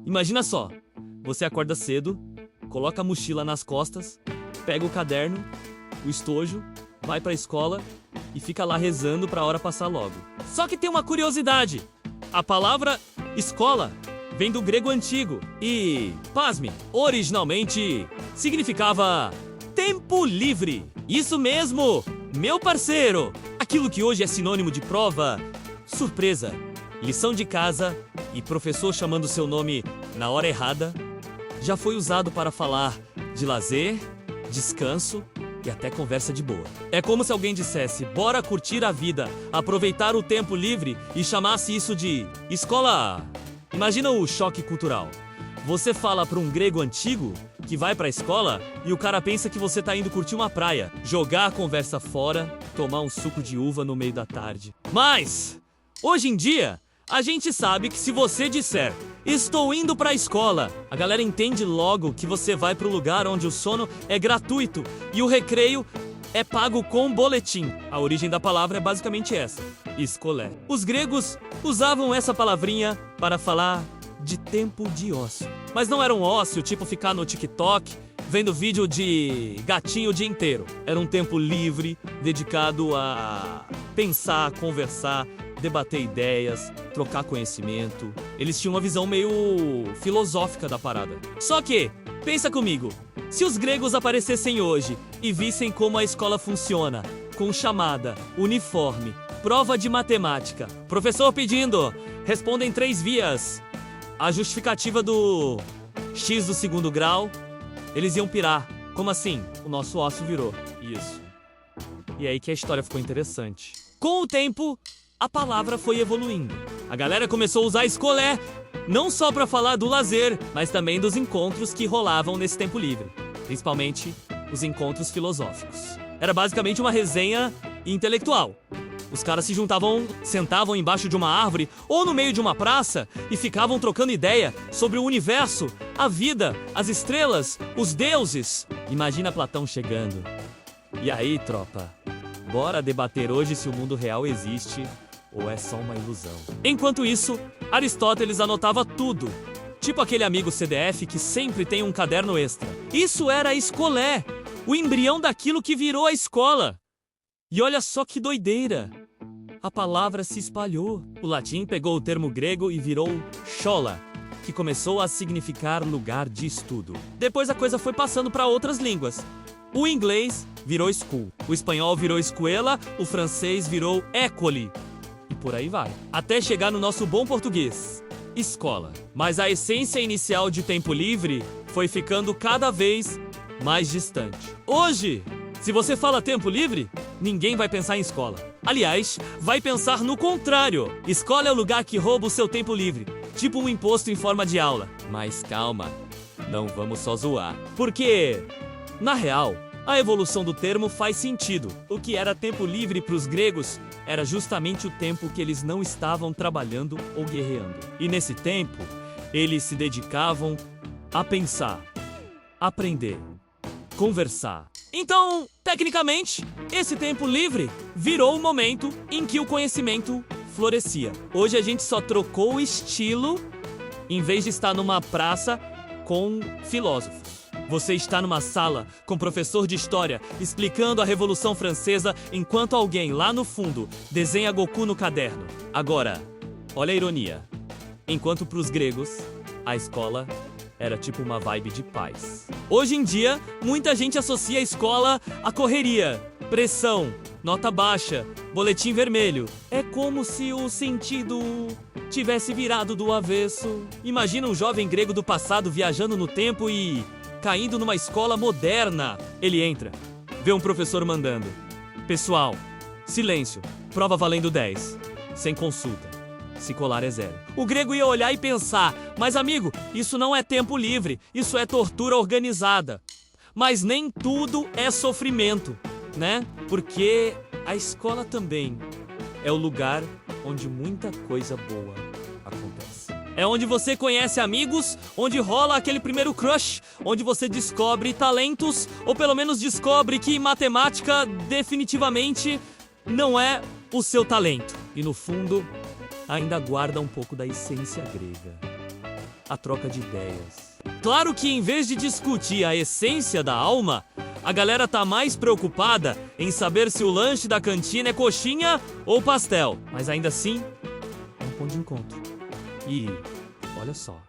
Imagina só, você acorda cedo, coloca a mochila nas costas, pega o caderno, o estojo, vai pra escola e fica lá rezando pra hora passar logo. Só que tem uma curiosidade. A palavra escola vem do grego antigo e, pasme, originalmente significava tempo livre. Isso mesmo, meu parceiro! Aquilo que hoje é sinônimo de prova, surpresa, lição de casa e professor chamando seu nome na hora errada, já foi usado para falar de lazer, descanso e até conversa de boa. É como se alguém dissesse, bora curtir a vida, aproveitar o tempo livre e chamasse isso de escola. Imagina o choque cultural. Você fala para um grego antigo que vai para a escola e o cara pensa que você tá indo curtir uma praia, jogar a conversa fora, tomar um suco de uva no meio da tarde. Mas, hoje em dia, a gente sabe que se você disser estou indo para a escola, a galera entende logo que você vai para o lugar onde o sono é gratuito e o recreio é pago com boletim. A origem da palavra é basicamente essa, escolé. Os gregos usavam essa palavrinha para falar de tempo de ócio. Mas não era um ócio tipo ficar no TikTok vendo vídeo de gatinho o dia inteiro. Era um tempo livre, dedicado a pensar, conversar, debater ideias, trocar conhecimento. Eles tinham uma visão meio filosófica da parada. Só que, pensa comigo, se os gregos aparecessem hoje e vissem como a escola funciona, com chamada, uniforme, prova de matemática, professor pedindo, responda em 3 vias, a justificativa do X do segundo grau, eles iam pirar. Como assim? O nosso ócio virou. Isso. E aí que a história ficou interessante. Com o tempo, a palavra foi evoluindo. A galera começou a usar escolé, não só para falar do lazer, mas também dos encontros que rolavam nesse tempo livre. Principalmente os encontros filosóficos. Era basicamente uma resenha intelectual. Os caras se juntavam, sentavam embaixo de uma árvore ou no meio de uma praça e ficavam trocando ideia sobre o universo, a vida, as estrelas, os deuses. Imagina Platão chegando. E aí, tropa? Bora debater hoje se o mundo real existe ou é só uma ilusão. Enquanto isso, Aristóteles anotava tudo. Tipo aquele amigo CDF que sempre tem um caderno extra. Isso era a escolé, o embrião daquilo que virou a escola. E olha só que doideira! A palavra se espalhou. O latim pegou o termo grego e virou schola, que começou a significar lugar de estudo. Depois a coisa foi passando para outras línguas. O inglês virou school, o espanhol virou escuela, o francês virou école. E por aí vai. Até chegar no nosso bom português, escola. Mas a essência inicial de tempo livre foi ficando cada vez mais distante. Hoje, se você fala tempo livre, ninguém vai pensar em escola. Aliás, vai pensar no contrário. Escola é o lugar que rouba o seu tempo livre. Tipo um imposto em forma de aula. Mas calma, não vamos só zoar. Porque, na real, a evolução do termo faz sentido. O que era tempo livre para os gregos era justamente o tempo que eles não estavam trabalhando ou guerreando. E nesse tempo, eles se dedicavam a pensar, aprender, conversar. Então, tecnicamente, esse tempo livre virou o momento em que o conhecimento florescia. Hoje a gente só trocou o estilo, em vez de estar numa praça com filósofos. Você está numa sala com professor de história explicando a Revolução Francesa enquanto alguém lá no fundo desenha Goku no caderno. Agora, olha a ironia. Enquanto para os gregos, a escola era tipo uma vibe de paz. Hoje em dia, muita gente associa a escola à correria, pressão, nota baixa, boletim vermelho. É como se o sentido tivesse virado do avesso. Imagina um jovem grego do passado viajando no tempo e caindo numa escola moderna. Ele entra, vê um professor mandando: pessoal, silêncio, prova valendo 10, sem consulta. Se colar é 0. O grego ia olhar e pensar: mas amigo, isso não é tempo livre, isso é tortura organizada. Mas nem tudo é sofrimento, né? Porque a escola também é o lugar onde muita coisa boa acontece. É onde você conhece amigos, onde rola aquele primeiro crush, onde você descobre talentos, ou pelo menos descobre que matemática definitivamente não é o seu talento. E no fundo, ainda guarda um pouco da essência grega. a troca de ideias. Claro que em vez de discutir a essência da alma, a galera tá mais preocupada em saber se o lanche da cantina é coxinha ou pastel. Mas ainda assim, é um ponto de encontro. E olha só,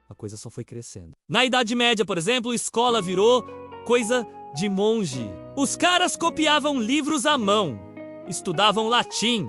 a coisa só foi crescendo. Na Idade Média, por exemplo, escola virou coisa de monge. Os caras copiavam livros à mão, estudavam latim,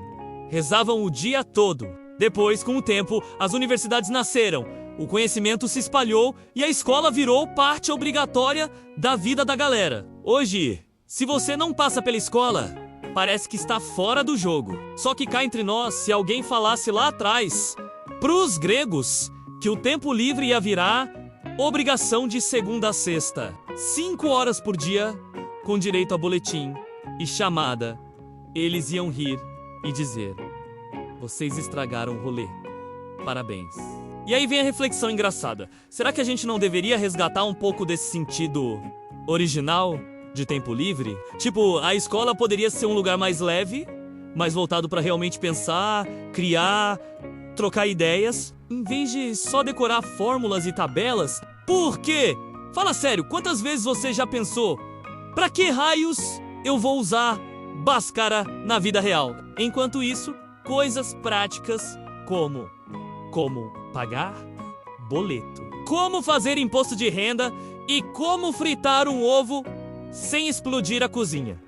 rezavam o dia todo. Depois, com o tempo, as universidades nasceram, o conhecimento se espalhou e a escola virou parte obrigatória da vida da galera. Hoje, se você não passa pela escola, parece que está fora do jogo. Só que cá entre nós, se alguém falasse lá atrás, pros gregos, que o tempo livre ia virar obrigação de segunda a sexta, 5 horas por dia, com direito a boletim e chamada, eles iam rir e dizer: vocês estragaram o rolê. Parabéns. E aí vem a reflexão engraçada. Será que a gente não deveria resgatar um pouco desse sentido original de tempo livre? Tipo, a escola poderia ser um lugar mais leve, mais voltado para realmente pensar, criar, trocar ideias, em vez de só decorar fórmulas e tabelas. Por quê? Fala sério, quantas vezes você já pensou: pra que raios eu vou usar Bhaskara na vida real? Enquanto isso, coisas práticas como pagar boleto, como fazer imposto de renda e como fritar um ovo sem explodir a cozinha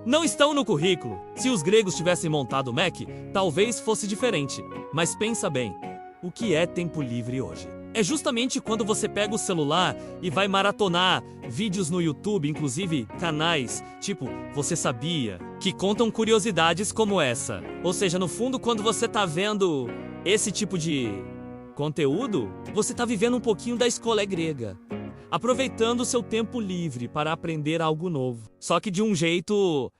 não estão no currículo. Se os gregos tivessem montado o Mac, talvez fosse diferente. Mas pensa bem, o que é tempo livre hoje? É justamente quando você pega o celular e vai maratonar vídeos no YouTube, inclusive canais, tipo Você Sabia, que contam curiosidades como essa. Ou seja, no fundo, quando você tá vendo esse tipo de conteúdo, você tá vivendo um pouquinho da escola grega, aproveitando o seu tempo livre para aprender algo novo, só que de um jeito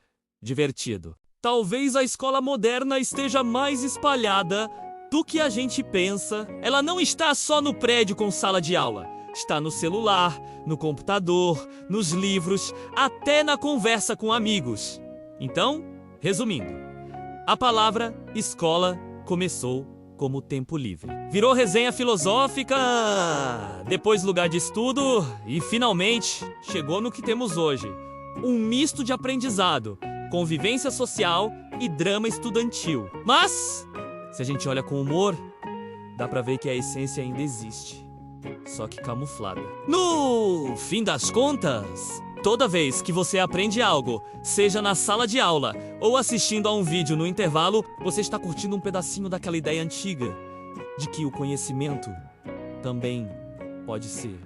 divertido. Talvez a escola moderna esteja mais espalhada do que a gente pensa. Ela não está só no prédio com sala de aula. Está no celular, no computador, nos livros, até na conversa com amigos. Então, resumindo, a palavra escola começou como tempo livre. Virou resenha filosófica, depois lugar de estudo e, finalmente, chegou no que temos hoje. Um misto de aprendizado, convivência social e drama estudantil. Mas, se a gente olha com humor, dá pra ver que a essência ainda existe, só que camuflada. No fim das contas, toda vez que você aprende algo, seja na sala de aula ou assistindo a um vídeo no intervalo, você está curtindo um pedacinho daquela ideia antiga de que o conhecimento também pode ser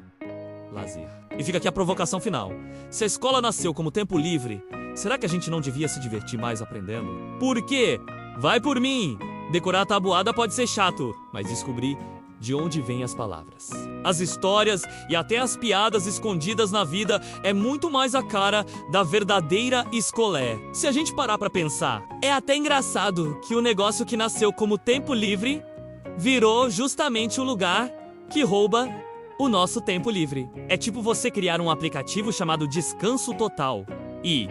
lazer. E fica aqui a provocação final. Se a escola nasceu como tempo livre, será que a gente não devia se divertir mais aprendendo? Por quê? Vai por mim! Decorar a tabuada pode ser chato, mas descobrir de onde vêm as palavras, as histórias e até as piadas escondidas na vida é muito mais a cara da verdadeira escolé. Se a gente parar pra pensar, é até engraçado que o negócio que nasceu como tempo livre virou justamente o lugar que rouba o nosso tempo livre. É tipo você criar um aplicativo chamado Descanso Total e,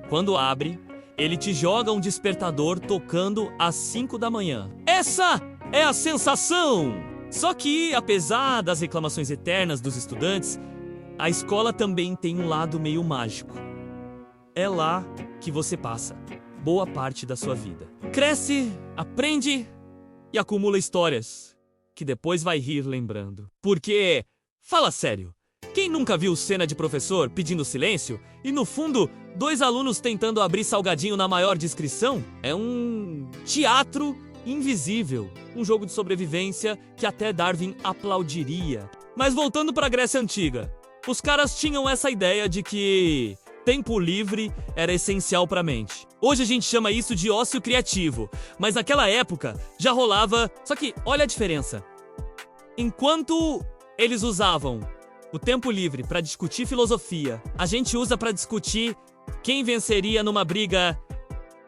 quando abre, ele te joga um despertador tocando às 5 da manhã. Essa é a sensação! Só que, apesar das reclamações eternas dos estudantes, a escola também tem um lado meio mágico. É lá que você passa boa parte da sua vida. Cresce, aprende e acumula histórias que depois vai rir lembrando. Porque, fala sério, quem nunca viu cena de professor pedindo silêncio e no fundo 2 alunos tentando abrir salgadinho na maior discrição? É um teatro invisível, um jogo de sobrevivência que até Darwin aplaudiria. Mas voltando para a Grécia Antiga, os caras tinham essa ideia de que tempo livre era essencial para a mente. Hoje a gente chama isso de ócio criativo, mas naquela época já rolava. Só que olha a diferença. Enquanto eles usavam o tempo livre para discutir filosofia, a gente usa para discutir quem venceria numa briga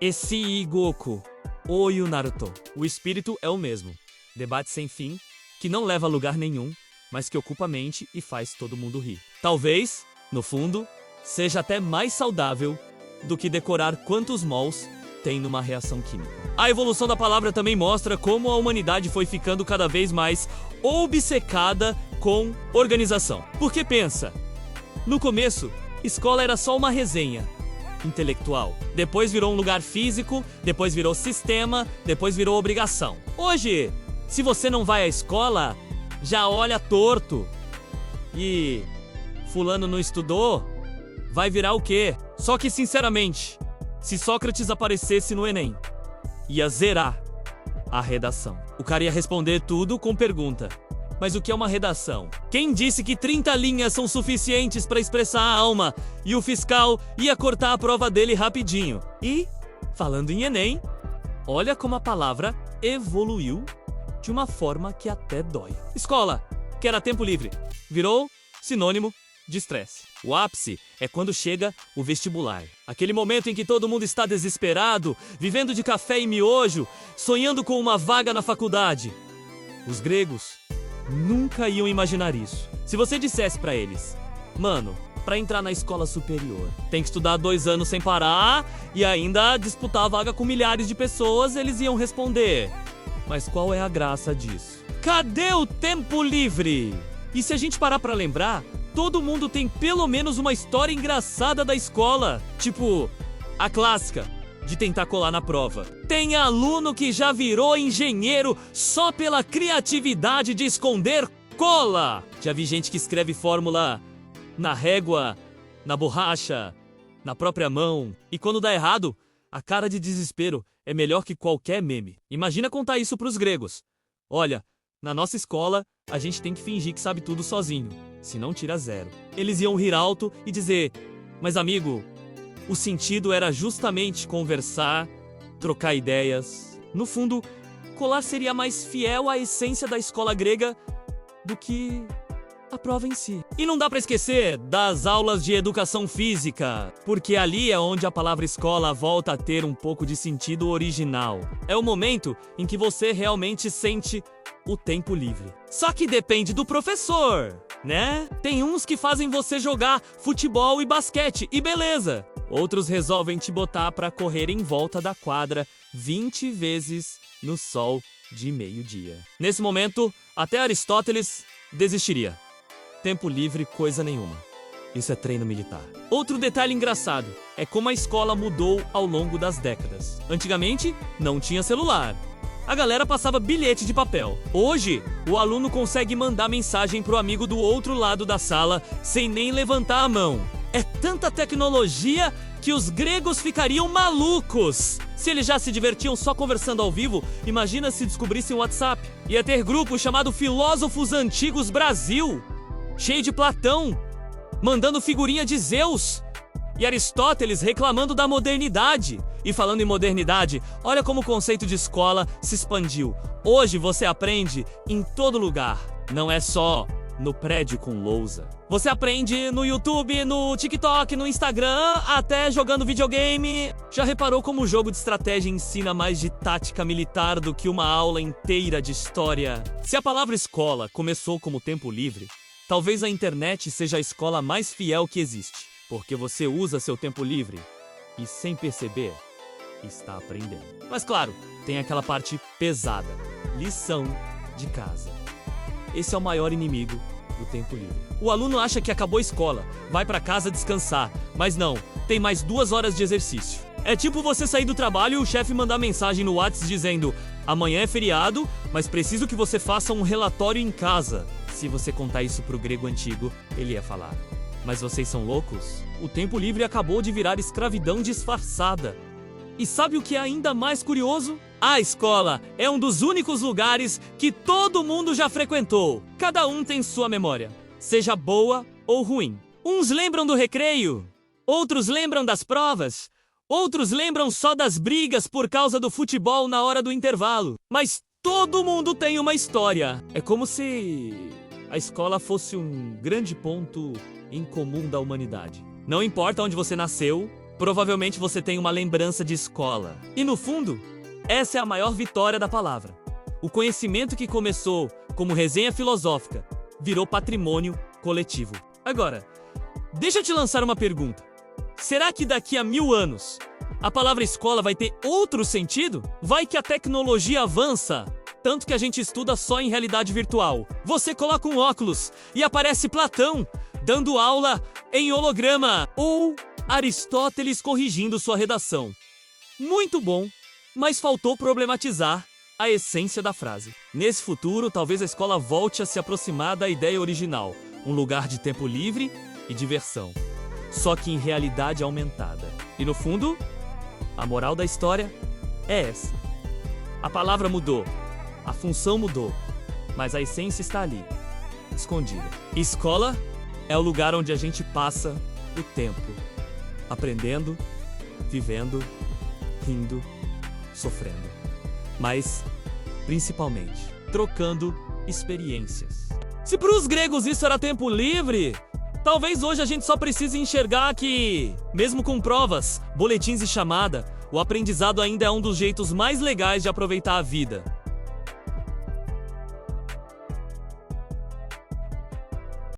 Esi e Goku ou o Naruto. O espírito é o mesmo. Debate sem fim, que não leva a lugar nenhum, mas que ocupa a mente e faz todo mundo rir. Talvez, no fundo, seja até mais saudável do que decorar quantos mols tem numa reação química. A evolução da palavra também mostra como a humanidade foi ficando cada vez mais obcecada com organização. Porque pensa, no começo, escola era só uma resenha intelectual. Depois virou um lugar físico, depois virou sistema, depois virou obrigação. Hoje, se você não vai à escola, já olha torto. E fulano não estudou, vai virar o quê? Só que, sinceramente, se Sócrates aparecesse no Enem, ia zerar a redação. O cara ia responder tudo com pergunta. Mas o que é uma redação? Quem disse que 30 linhas são suficientes para expressar a alma e o fiscal ia cortar a prova dele rapidinho? E, falando em Enem, olha como a palavra evoluiu de uma forma que até dói. Escola, que era tempo livre, virou sinônimo de estresse. O ápice é quando chega o vestibular. Aquele momento em que todo mundo está desesperado, vivendo de café e miojo, sonhando com uma vaga na faculdade. Os gregos nunca iam imaginar isso. Se você dissesse pra eles, mano, pra entrar na escola superior, tem que estudar 2 anos sem parar e ainda disputar a vaga com milhares de pessoas, eles iam responder, mas qual é a graça disso? Cadê o tempo livre? E se a gente parar pra lembrar, todo mundo tem pelo menos uma história engraçada da escola. Tipo, a clássica de tentar colar na prova. Tem aluno que já virou engenheiro só pela criatividade de esconder cola. Já vi gente que escreve fórmula na régua, na borracha, na própria mão. E quando dá errado, a cara de desespero é melhor que qualquer meme. Imagina contar isso pros gregos. Olha, na nossa escola, a gente tem que fingir que sabe tudo sozinho, senão tira 0. Eles iam rir alto e dizer, mas amigo, o sentido era justamente conversar, trocar ideias. No fundo, colar seria mais fiel à essência da escola grega do que a prova em si. E não dá pra esquecer das aulas de educação física, porque ali é onde a palavra escola volta a ter um pouco de sentido original. É o momento em que você realmente sente o tempo livre. Só que depende do professor, né? Tem uns que fazem você jogar futebol e basquete, e beleza. Outros resolvem te botar pra correr em volta da quadra 20 vezes no sol de meio-dia. Nesse momento, até Aristóteles desistiria. Tempo livre, coisa nenhuma. Isso é treino militar. Outro detalhe engraçado é como a escola mudou ao longo das décadas. Antigamente, não tinha celular. A galera passava bilhete de papel. Hoje, o aluno consegue mandar mensagem pro amigo do outro lado da sala sem nem levantar a mão. É tanta tecnologia que os gregos ficariam malucos. Se eles já se divertiam só conversando ao vivo, imagina se descobrissem o WhatsApp. Ia ter grupo chamado Filósofos Antigos Brasil, cheio de Platão, mandando figurinha de Zeus. E Aristóteles reclamando da modernidade. E falando em modernidade, olha como o conceito de escola se expandiu. Hoje você aprende em todo lugar. Não é só no prédio com lousa. Você aprende no YouTube, no TikTok, no Instagram, até jogando videogame. Já reparou como o jogo de estratégia ensina mais de tática militar do que uma aula inteira de história? Se a palavra escola começou como tempo livre, talvez a internet seja a escola mais fiel que existe. Porque você usa seu tempo livre e, sem perceber, está aprendendo. Mas claro, tem aquela parte pesada. Lição de casa. Esse é o maior inimigo do tempo livre. O aluno acha que acabou a escola, vai pra casa descansar, mas não, tem mais 2 horas de exercício. É tipo você sair do trabalho e o chefe mandar mensagem no WhatsApp dizendo: amanhã é feriado, mas preciso que você faça um relatório em casa. Se você contar isso pro grego antigo, ele ia falar: mas vocês são loucos? O tempo livre acabou de virar escravidão disfarçada. E sabe o que é ainda mais curioso? A escola é um dos únicos lugares que todo mundo já frequentou. Cada um tem sua memória, seja boa ou ruim. Uns lembram do recreio, outros lembram das provas, outros lembram só das brigas por causa do futebol na hora do intervalo. Mas todo mundo tem uma história. É como se a escola fosse um grande ponto em comum da humanidade. Não importa onde você nasceu, provavelmente você tem uma lembrança de escola. E no fundo, essa é a maior vitória da palavra. O conhecimento que começou como resenha filosófica virou patrimônio coletivo. Agora, deixa eu te lançar uma pergunta. Será que daqui a 1000 anos a palavra escola vai ter outro sentido? Vai que a tecnologia avança, tanto que a gente estuda só em realidade virtual. Você coloca um óculos e aparece Platão dando aula em holograma, ou Aristóteles corrigindo sua redação. Muito bom, mas faltou problematizar a essência da frase. Nesse futuro, talvez a escola volte a se aproximar da ideia original, um lugar de tempo livre e diversão, só que em realidade aumentada. E no fundo, a moral da história é essa. A palavra mudou, a função mudou, mas a essência está ali, escondida. Escola é o lugar onde a gente passa o tempo, aprendendo, vivendo, rindo, sofrendo, mas, principalmente, trocando experiências. Se para os gregos isso era tempo livre, talvez hoje a gente só precise enxergar que, mesmo com provas, boletins e chamada, o aprendizado ainda é um dos jeitos mais legais de aproveitar a vida.